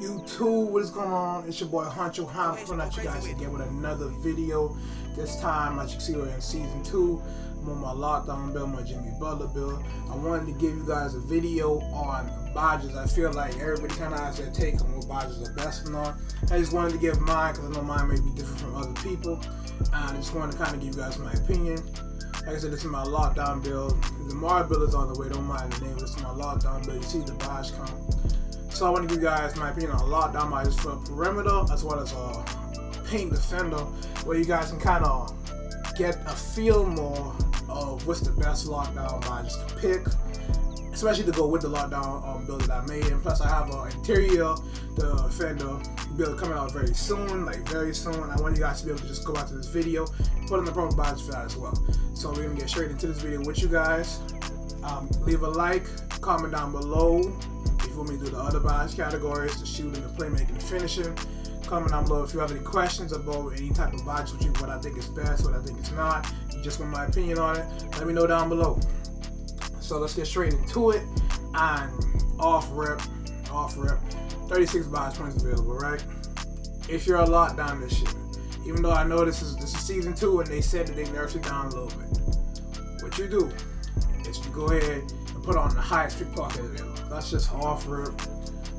YouTube, what is going on? It's your boy Huncho. Coming at you guys again with another video. This time, as you can see, we're in season 2. I'm on my lockdown build, my Jimmy Butler build. I wanted to give you guys a video on badges. I feel like everybody kind of has their take on what badges are best for on. I just wanted to give mine because I know mine may be different from other people. And I just wanted to kind of give you guys my opinion. Like I said, this is my lockdown build. The Mars build is on the way, don't mind the name. This is my lockdown build. You see the badge count. So I want to give you guys my opinion on lockdown badges for perimeter as well as paint defender, where you guys can kind of get a feel more of what's the best lockdown badges to pick, especially to go with the lockdown build that I made. And plus I have an interior defender build coming out very soon, like very soon. I want you guys to be able to just go out to this video and put in the proper badges for that as well. So we're gonna get straight into this video with you guys. Leave a like, comment down below if you want me to do the other badge categories, the shooting, the playmaking, the finishing. Comment down below if you have any questions about any type of badge, what I think is best, what I think is not. You just want my opinion on it, let me know down below. So let's get straight into it. And off rip, 36 badge points available, right? If you're a lockdown this year, even though I know this is season 2 and they said that they nerfed it down a little bit, what you do is you go ahead and put on the highest pickpocket available. That's just off rip,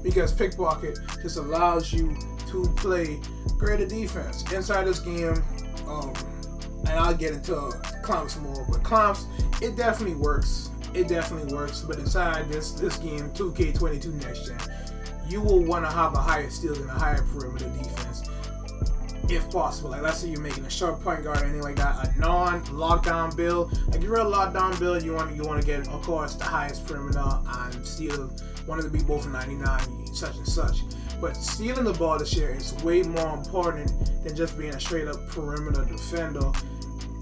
because pickpocket just allows you to play greater defense inside this game. And I'll get into clamps more, but clamps, it definitely works. It definitely works. But inside this game, 2K22 next gen, you will want to have a higher steal and a higher perimeter defense, if possible. Like, let's say you're making a short point guard or anything like that, a non-lockdown build. Like, if you're a lockdown build, you want to get, of course, the highest perimeter and steal. Want it to be both 99, such and such. But stealing the ball this year is way more important than just being a straight up perimeter defender,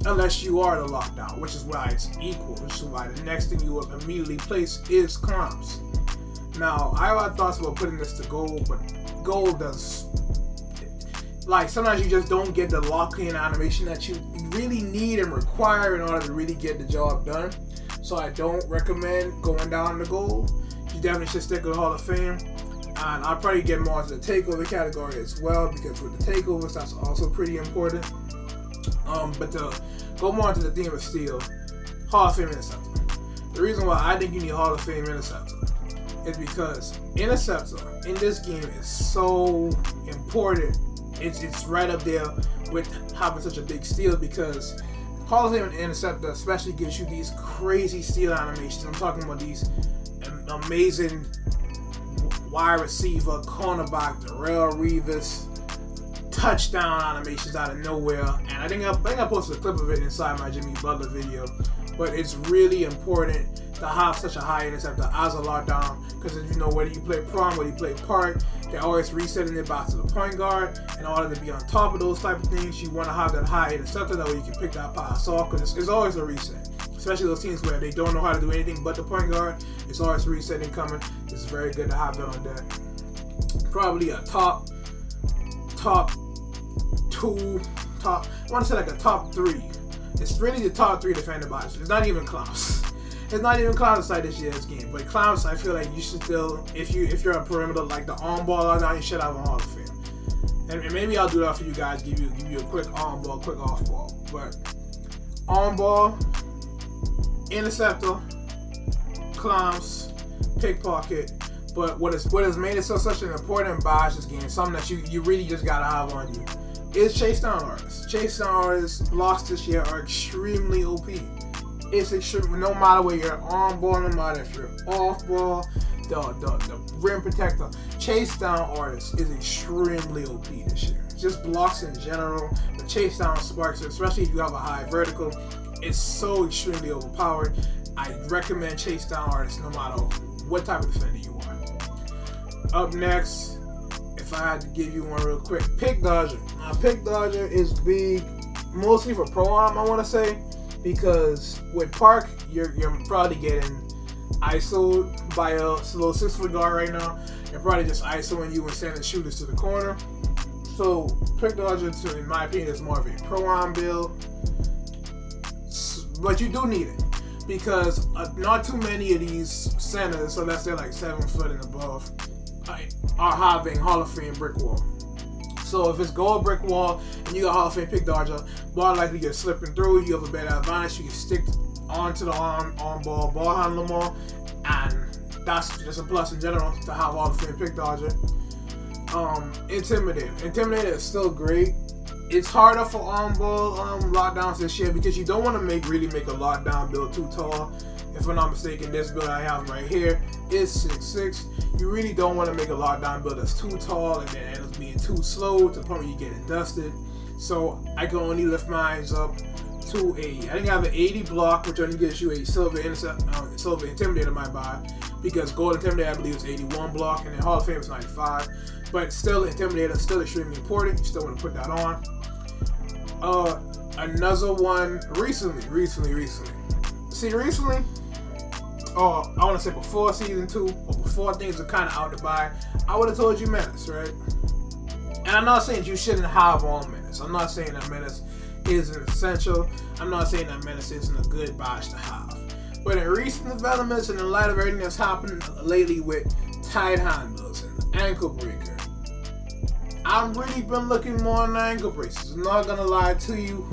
unless you are the lockdown, which is why it's equal. Which is why the next thing you will immediately place is clamps. Now, I have thoughts about putting this to gold, but gold does, like, sometimes you just don't get the lock-in animation that you really need and require in order to really get the job done. So I don't recommend going down to gold. You definitely should stick with Hall of Fame. And I'll probably get more into the takeover category as well, because with the takeovers, that's also pretty important. But to go more into the theme of steal, Hall of Fame interceptor. The reason why I think you need Hall of Fame interceptor is because interceptor in this game is so important. It's right up there with having such a big steal, because Hall of Fame interceptor especially gives you these crazy steal animations. I'm talking about these amazing wide receiver, cornerback, Darrell Revis touchdown animations out of nowhere. And I think I posted a clip of it inside my Jimmy Butler video. But it's really important to have such a high interceptor as a lockdown, because if you know, whether you play prom, whether you play park, they're always resetting it back to the point guard. In order to be on top of those type of things, you want to have that high interceptor, that way you can pick that pass off, because it's always a reset. Especially those teams where they don't know how to do anything but the point guard, it's always resetting coming. It's very good to have that on deck. Probably a top 2, I want to say like a top 3. It's really the top 3 defender badges. It's not even clowns. It's not even clowns inside this year's game. But clowns, I feel like you should still, if you're a perimeter, like the on ball now, you should have a Hall of Fame. And maybe I'll do that for you guys. Give you a quick on ball, quick off ball. But on ball, interceptor, clamps, pickpocket. But what has made it such an important badge this game, something that you really just gotta have on you, is chase down artists. Chase down artists blocks this year are extremely OP. It's extreme, no matter where you're on ball, no matter if you're off ball, the rim protector. Chase down artists is extremely OP this year. Just blocks in general, but chase down sparks, especially if you have a high vertical, it's so extremely overpowered. I recommend chase down artists no matter what type of defender you are. Up next, if I had to give you one real quick, pick dodger. Now, pick dodger is big, mostly for pro-am, I want to say, because with park, you're probably getting ISO'd by a little 6-foot guard right now. They're probably just ISOing you and sending shooters to the corner. So pick dodger, in my opinion, is more of a pro-am build. But you do need it, because not too many of these centers, so let's say like 7 foot and above, are having Hall of Fame brick wall. So if it's gold brick wall and you got Hall of Fame pick dodger, more likely you're slipping through. You have a better advantage. You can stick onto the on ball handler more, and that's just a plus in general to have Hall of Fame pick dodger. Intimidator is still great. It's harder for on-ball lockdowns this year because you don't want to really make a lockdown build too tall. If I'm not mistaken, this build I have right here is 6'6". You really don't want to make a lockdown build that's too tall and then end up being too slow to the point where you get it dusted. So I can only lift mine up to I think I have an 80 block, which only gives you a silver intimidator my buy, because gold intimidator I believe is 81 block and then Hall of Fame is 95. But still, intimidator is still extremely important. You still want to put that on. Another one recently. See, recently, I want to say before season 2 or before things are kind of out to buy, I would have told you Menace, right? And I'm not saying you shouldn't have all Menace. I'm not saying that Menace isn't essential. I'm not saying that Menace isn't a good badge to have. But in recent developments and in light of everything that's happened lately with tight handles and ankle breaker, I've really been looking more on ankle braces. I'm not gonna lie to you.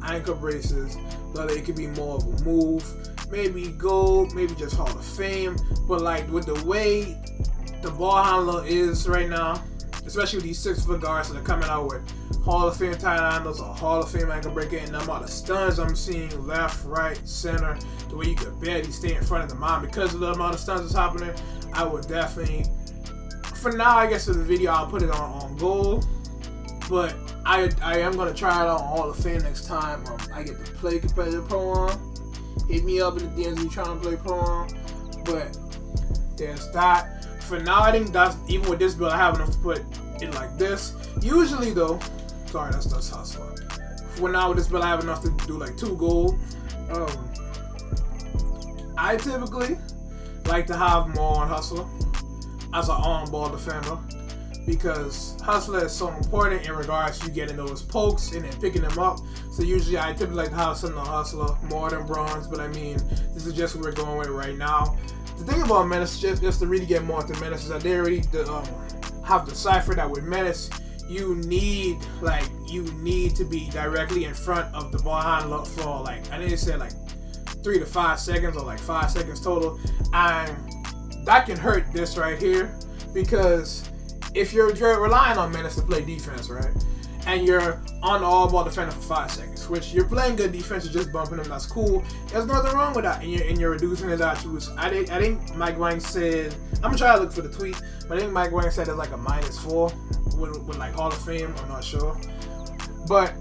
Ankle braces, whether it could be more of a move, maybe gold, maybe just Hall of Fame. But like with the way the ball handler is right now, especially with these 6-foot guards that are coming out with Hall of Fame tight handles or Hall of Fame ankle breaker, and the amount of stuns I'm seeing left, right, center, the way you could barely stay in front of the mount because of the amount of stuns that's happening, I would definitely. For now, I guess for the video, I'll put it on gold, but I am going to try it on Hall of Fame next time I get to play competitive pro-am. Hit me up in the DMs if you're trying to play pro-am, but there's that. For now, I think that's, even with this build, I have enough to put it like this. Usually though, sorry, that's hustler. For now with this build, I have enough to do like 2 gold. I typically like to have more on hustler as an on-ball defender, because hustler is so important in regards to you getting those pokes and then picking them up. So usually I typically like to have something on hustler more than bronze, but I mean, this is just what we're going with right now. The thing about Menace, just to really get more into Menace, is that they already have deciphered that with Menace, you need to be directly in front of the ball handler for like, I think they said like 3 to 5 seconds or like 5 seconds total, and that can hurt this right here, because if you're relying on Menace to play defense, right, and you're on the all-ball defender for 5 seconds, which you're playing good defense, you're just bumping him, that's cool. There's nothing wrong with that, and you're reducing his attributes. I think Mike Wang said, I'm gonna try to look for the tweet, but I think Mike Wang said there's like a -4 with like Hall of Fame, I'm not sure. But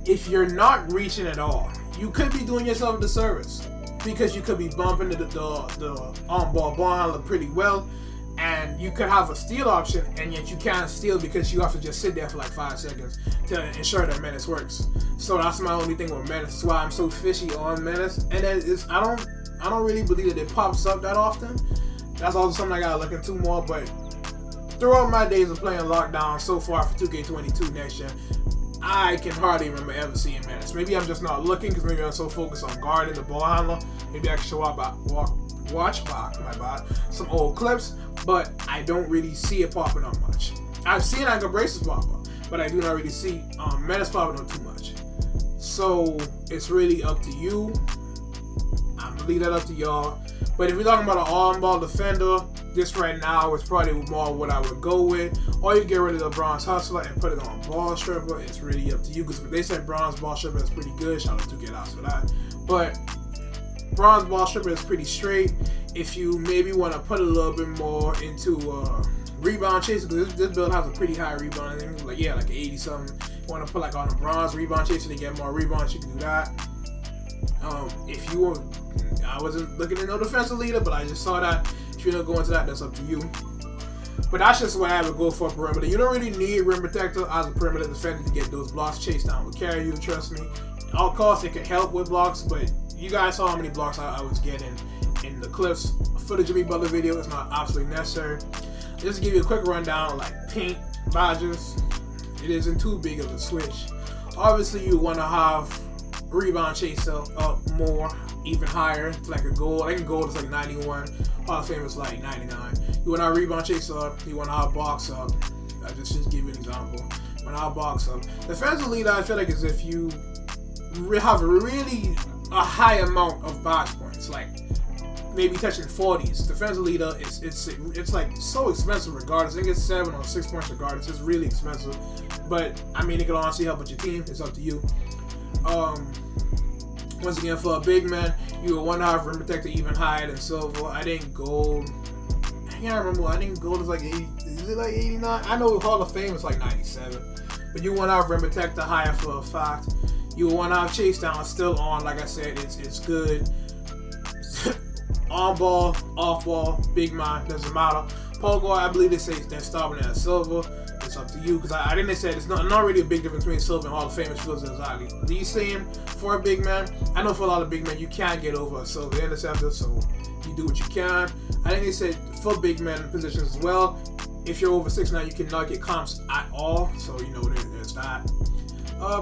if you're not reaching at all, you could be doing yourself a disservice, because you could be bumping the on-ball ball handler pretty well, and you could have a steal option, and yet you can't steal because you have to just sit there for like 5 seconds to ensure that Menace works. So that's my only thing with Menace. That's why I'm so fishy on Menace. And then I don't really believe that it pops up that often. That's also something I gotta look into more. But throughout my days of playing Lockdown so far for 2K22 next gen, I can hardly remember ever seeing Menace. Maybe I'm just not looking because maybe I'm so focused on guarding the ball handler. Maybe I can show up watch back some old clips, but I don't really see it popping up much. I've seen ankle braces pop up, but I do not really see Menace popping up too much. So it's really up to you. I'm gonna leave that up to y'all. But if you're talking about an on-ball defender, this right now is probably more what I would go with. Or you get rid of the bronze hustler and put it on ball stripper. It's really up to you, because they said bronze ball stripper is pretty good. Shout out to Get Out for that. But bronze ball stripper is pretty straight. If you maybe want to put a little bit more into rebound chaser, because this build has a pretty high rebound, I think like 80 something. You want to put like on a bronze rebound chaser to get more rebounds, you can do that. If you want, I wasn't looking at no defensive leader, but I just saw that. If you don't go into that, that's up to you. But that's just what I would go for perimeter. You don't really need rim protector as a perimeter defender to get those blocks chased down with carry you, trust me. Of course, it can help with blocks, but you guys saw how many blocks I was getting in the clips. For the Jimmy Butler video, it's not absolutely necessary. Just to give you a quick rundown, like paint badges, it isn't too big of a switch. Obviously, you want to have rebound chaser up more, even higher, to like a gold. I think gold is like 91. Hall of Fame is like 99. You want our rebound chase up. You want our box up. I just give you an example. When our box up, defensive leader, I feel like is if you have really a high amount of box points, like maybe touching 40s. Defensive leader, it's like so expensive regardless. I think it's 7 or 6 points regardless. It's really expensive, but I mean it can honestly help with your team. It's up to you. Once again, for a big man, you will want to have rim protector even higher than silver. I think gold. I can't remember. I think gold is like 80. Is it like 89? I know Hall of Fame is like 97. But you want to have rim protector higher for a fact. You want to have chase down still on. Like I said, it's good. On ball, off ball, big man, doesn't matter. Point guard, I believe they say they're stopping at silver. It's up to you because I think they said it's not really a big difference between silver and Hall of Fame. It feels exactly the same for a big man. I know for a lot of big men you can't get over a silver interceptor, so you do what you can. I think they said for big men positions as well. If you're over 6'9", you cannot get comps at all, so you know there's that.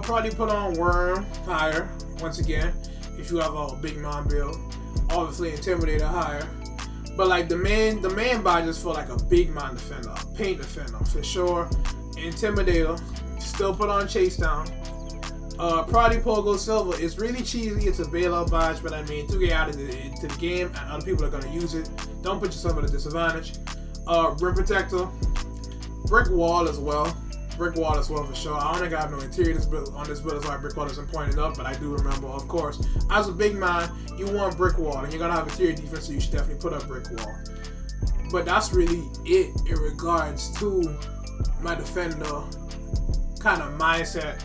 Probably put on worm higher once again if you have a big man build. Obviously intimidator higher, but like the main badges for like a big man defender, a paint defender for sure. Intimidator, still put on chase down. Probably Pogo Silver. It's really cheesy. It's a bailout badge, but I mean to get out of the game and other people are gonna use it. Don't put yourself at a disadvantage. Rim protector, brick wall as well. Brick wall as well for sure. I don't think I have no interior on this build, that's why brick wall isn't pointed up, but I do remember, of course, as a big man, you want brick wall, and you're gonna have interior defense, so you should definitely put up brick wall. But that's really it in regards to my defender kind of mindset.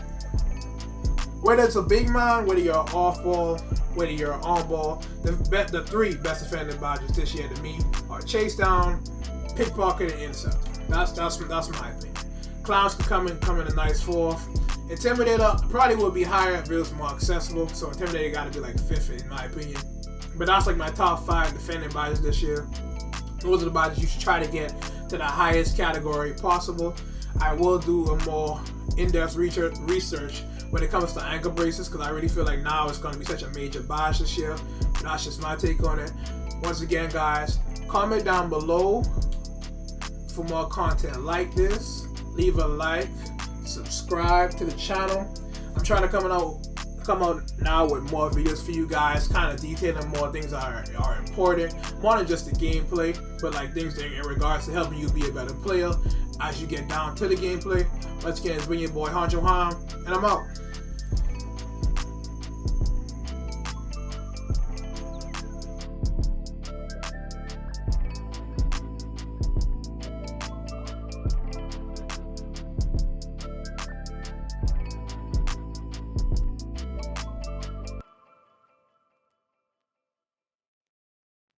Whether it's a big man, whether you're off ball, whether you're on ball, the 3 best defending badges this year to me are chase down, pickpocket, and intercept. That's my opinion. Clowns can come in a nice 4th. Intimidator probably would be higher if it was more accessible. So Intimidator got to be like 5th in my opinion. But that's like my top 5 defending badges this year. Those are the badges you should try to get to the highest category possible. I will do a more in-depth research when it comes to ankle braces because I really feel like now it's going to be such a major badge this year. But that's just my take on it. Once again, guys, comment down below for more content like this. Leave a like, subscribe to the channel. I'm trying to come out now with more videos for you guys, kind of detailing more things that are important, more than just the gameplay, but like things that in regards to helping you be a better player as you get down to the gameplay. Once again, it's been your boy Honcho Ham, and I'm out.